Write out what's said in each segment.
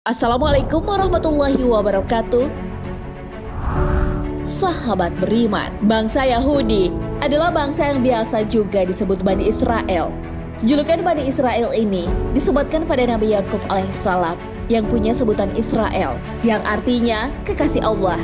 Assalamualaikum warahmatullahi wabarakatuh. Sahabat beriman, bangsa Yahudi adalah bangsa yang biasa juga disebut Bani Israel. Julukan Bani Israel ini disebutkan pada Nabi Yakub alaihissalam yang punya sebutan Israel, yang artinya kekasih Allah.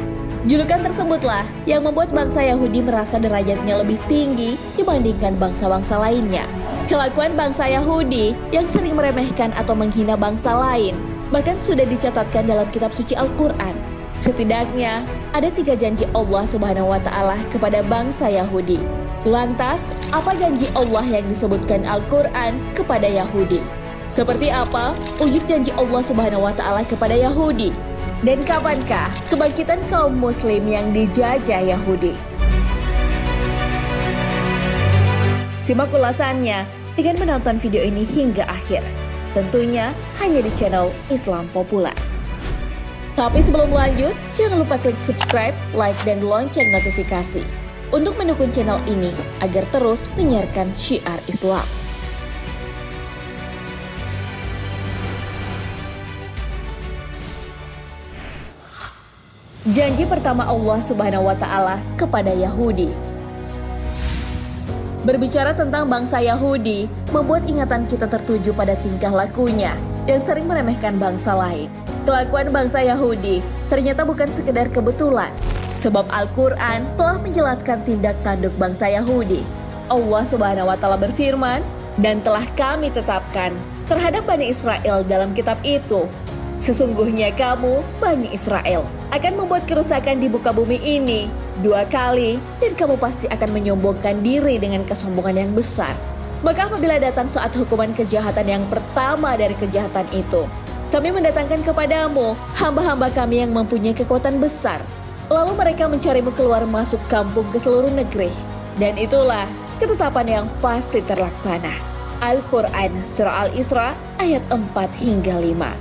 Julukan tersebutlah yang membuat bangsa Yahudi merasa derajatnya lebih tinggi dibandingkan bangsa-bangsa lainnya. Kelakuan bangsa Yahudi yang sering meremehkan atau menghina bangsa lain bahkan sudah dicatatkan dalam kitab suci Al-Quran. Setidaknya ada 3 janji Allah Subhanahu wa Ta'ala kepada bangsa Yahudi. Lantas, apa janji Allah yang disebutkan Al-Quran kepada Yahudi? Seperti apa wujud janji Allah Subhanahu wa Ta'ala kepada Yahudi? Dan kapankah kebangkitan kaum Muslim yang dijajah Yahudi? Simak ulasannya dengan menonton video ini hingga akhir. Tentunya hanya di channel Islam Populer. Tapi sebelum lanjut, jangan lupa klik subscribe, like, dan lonceng notifikasi untuk mendukung channel ini agar terus menyiarkan syiar Islam. Janji pertama Allah Subhanahu wa Ta'ala kepada Yahudi. Berbicara tentang bangsa Yahudi, membuat ingatan kita tertuju pada tingkah lakunya yang sering meremehkan bangsa lain. Kelakuan bangsa Yahudi ternyata bukan sekedar kebetulan, sebab Al-Quran telah menjelaskan tindak tanduk bangsa Yahudi. Allah Subhanahu wa Ta'ala berfirman, "Dan telah kami tetapkan terhadap Bani Israel dalam kitab itu, sesungguhnya kamu, Bani Israel, akan membuat kerusakan di muka bumi ini 2 kali, dan kamu pasti akan menyombongkan diri dengan kesombongan yang besar. Maka apabila datang saat hukuman kejahatan yang pertama dari kejahatan itu, kami mendatangkan kepadamu hamba-hamba kami yang mempunyai kekuatan besar. Lalu mereka mencarimu keluar masuk kampung ke seluruh negeri. Dan itulah ketetapan yang pasti terlaksana." Al-Quran Surah Al-Isra ayat 4 hingga 5.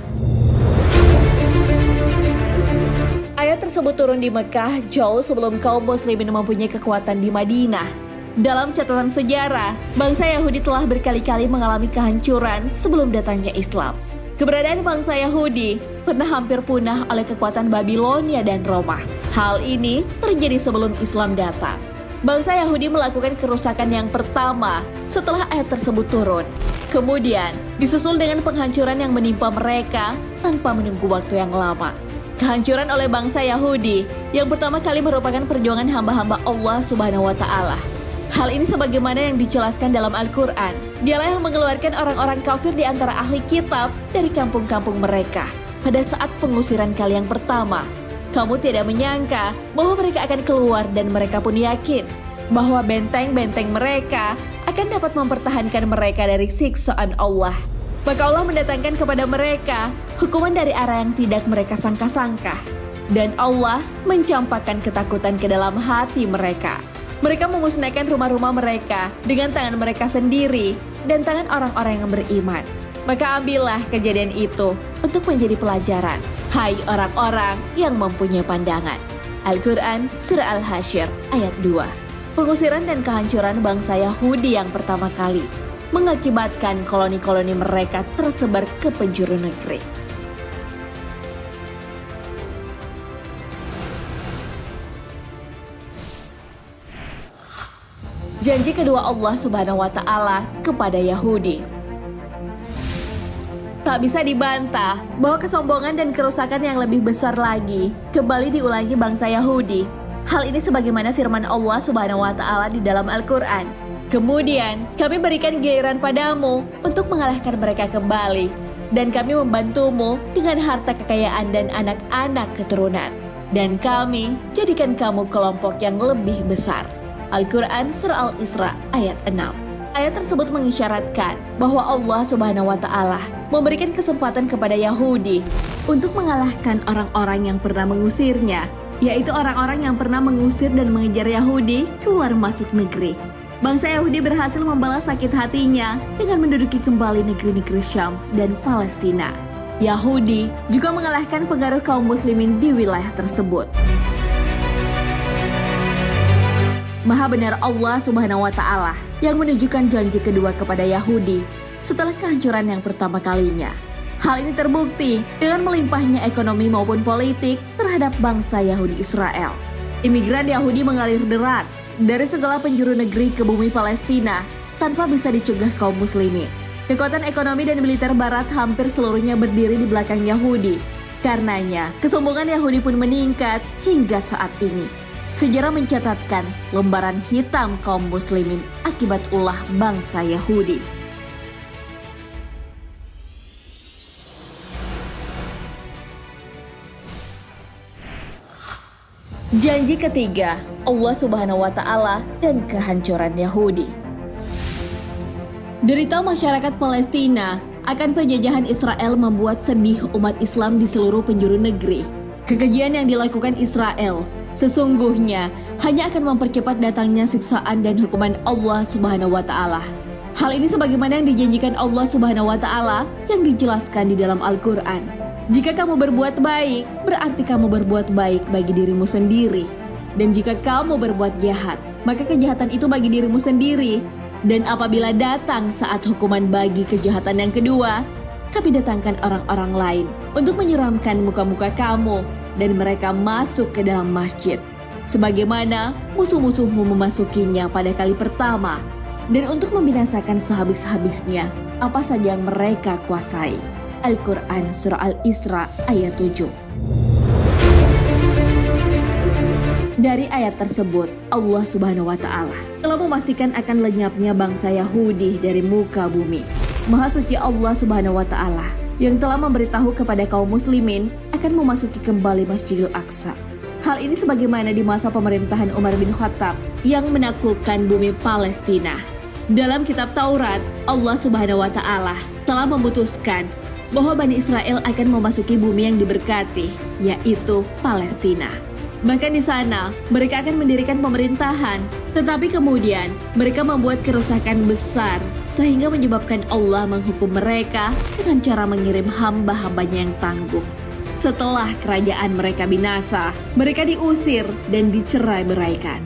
Ayat tersebut turun di Mekah jauh sebelum kaum muslimin mempunyai kekuatan di Madinah. Dalam catatan sejarah, bangsa Yahudi telah berkali-kali mengalami kehancuran sebelum datangnya Islam. Keberadaan bangsa Yahudi pernah hampir punah oleh kekuatan Babilonia dan Roma. Hal ini terjadi sebelum Islam datang. Bangsa Yahudi melakukan kerusakan yang pertama setelah ayat tersebut turun. Kemudian disusul dengan penghancuran yang menimpa mereka tanpa menunggu waktu yang lama. Kehancuran oleh bangsa Yahudi yang pertama kali merupakan perjuangan hamba-hamba Allah Subhanahu wa Ta'ala. Hal ini sebagaimana yang dijelaskan dalam Al-Quran. Dialah yang mengeluarkan orang-orang kafir di antara ahli kitab dari kampung-kampung mereka pada saat pengusiran kali yang pertama. Kamu tidak menyangka bahwa mereka akan keluar, dan mereka pun yakin bahwa benteng-benteng mereka akan dapat mempertahankan mereka dari siksaan Allah. Maka Allah mendatangkan kepada mereka hukuman dari arah yang tidak mereka sangka-sangka. Dan Allah mencampakkan ketakutan ke dalam hati mereka. Mereka memusnahkan rumah-rumah mereka dengan tangan mereka sendiri dan tangan orang-orang yang beriman. Maka ambillah kejadian itu untuk menjadi pelajaran, hai orang-orang yang mempunyai pandangan. Al-Quran Surah Al-Hasyr ayat 2. Pengusiran dan kehancuran bangsa Yahudi yang pertama kali mengakibatkan koloni-koloni mereka tersebar ke penjuru negeri. Janji kedua Allah Subhanahu wa Ta'ala kepada Yahudi. Tak bisa dibantah bahwa kesombongan dan kerusakan yang lebih besar lagi kembali diulangi bangsa Yahudi. Hal ini sebagaimana firman Allah Subhanahu wa Ta'ala di dalam Al-Quran. "Kemudian kami berikan giliran padamu untuk mengalahkan mereka kembali, dan kami membantumu dengan harta kekayaan dan anak-anak keturunan, dan kami jadikan kamu kelompok yang lebih besar." Al-Quran Surah Al-Isra ayat 6. Ayat tersebut mengisyaratkan bahwa Allah Subhanahu wa Ta'ala memberikan kesempatan kepada Yahudi untuk mengalahkan orang-orang yang pernah mengusirnya, yaitu orang-orang yang pernah mengusir dan mengejar Yahudi keluar masuk negeri. Bangsa Yahudi berhasil membalas sakit hatinya dengan menduduki kembali negeri-negeri Syam dan Palestina. Yahudi juga mengalahkan pengaruh kaum muslimin di wilayah tersebut. Maha benar Allah Subhanahu wa Ta'ala yang menunjukkan janji kedua kepada Yahudi setelah kehancuran yang pertama kalinya. Hal ini terbukti dengan melimpahnya ekonomi maupun politik terhadap bangsa Yahudi Israel. Imigran Yahudi mengalir deras dari segala penjuru negeri ke bumi Palestina tanpa bisa dicegah kaum muslimin. Kekuatan ekonomi dan militer barat hampir seluruhnya berdiri di belakang Yahudi. Karenanya, kesombongan Yahudi pun meningkat hingga saat ini. Sejarah mencatatkan lembaran hitam kaum muslimin akibat ulah bangsa Yahudi. Janji ketiga, Allah Subhanahu wa Ta'ala dan kehancuran Yahudi. Derita masyarakat Palestina akan penjajahan Israel membuat sedih umat Islam di seluruh penjuru negeri. Kekejian yang dilakukan Israel sesungguhnya hanya akan mempercepat datangnya siksaan dan hukuman Allah Subhanahu wa Ta'ala. Hal ini sebagaimana yang dijanjikan Allah Subhanahu wa Ta'ala yang dijelaskan di dalam Al-Quran. Jika kamu berbuat baik, berarti kamu berbuat baik bagi dirimu sendiri. Dan jika kamu berbuat jahat, maka kejahatan itu bagi dirimu sendiri. Dan apabila datang saat hukuman bagi kejahatan yang kedua, kami datangkan orang-orang lain untuk menyeramkan muka-muka kamu dan mereka masuk ke dalam masjid. Sebagaimana musuh-musuhmu memasukinya pada kali pertama. Dan untuk membinasakan sehabis-habisnya apa saja yang mereka kuasai. Al-Quran Surah Al-Isra ayat 7. Dari ayat tersebut, Allah Subhanahu wa Ta'ala telah memastikan akan lenyapnya bangsa Yahudi dari muka bumi. Maha suci Allah Subhanahu wa Ta'ala yang telah memberitahu kepada kaum muslimin akan memasuki kembali Masjidil Aqsa. Hal ini sebagaimana di masa pemerintahan Umar bin Khattab yang menaklukkan bumi Palestina. Dalam kitab Taurat, Allah Subhanahu wa Ta'ala telah memutuskan bahwa Bani Israel akan memasuki bumi yang diberkati, yaitu Palestina. Bahkan di sana, mereka akan mendirikan pemerintahan, tetapi kemudian mereka membuat kerusakan besar, sehingga menyebabkan Allah menghukum mereka dengan cara mengirim hamba-hambanya yang tangguh. Setelah kerajaan mereka binasa, mereka diusir dan dicerai-beraikan.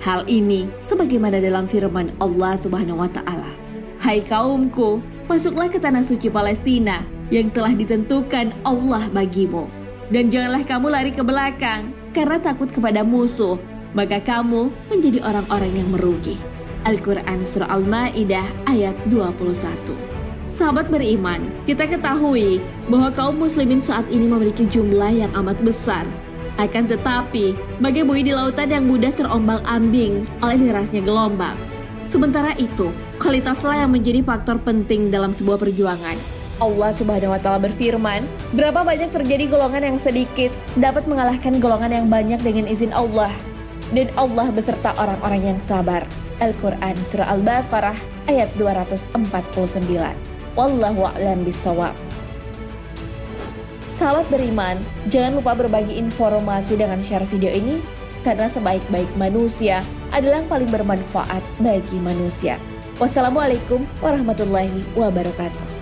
Hal ini sebagaimana dalam firman Allah Subhanahu wa Ta'ala. Hai kaumku, masuklah ke tanah suci Palestina yang telah ditentukan Allah bagimu. Dan janganlah kamu lari ke belakang karena takut kepada musuh, maka kamu menjadi orang-orang yang merugi. Al-Quran Surah Al-Ma'idah ayat 21. Sahabat beriman, kita ketahui bahwa kaum muslimin saat ini memiliki jumlah yang amat besar. Akan tetapi, bagai buih di lautan yang mudah terombang-ambing oleh derasnya gelombang. Sementara itu, kualitaslah yang menjadi faktor penting dalam sebuah perjuangan. Allah Subhanahu wa Ta'ala berfirman, berapa banyak terjadi golongan yang sedikit dapat mengalahkan golongan yang banyak dengan izin Allah. Dan Allah beserta orang-orang yang sabar. Al-Quran Surah Al-Baqarah ayat 249. Wallahu a'lam bishawab. Sahabat beriman, jangan lupa berbagi informasi dengan share video ini, karena sebaik-baik manusia adalah yang paling bermanfaat bagi manusia. Wassalamualaikum warahmatullahi wabarakatuh.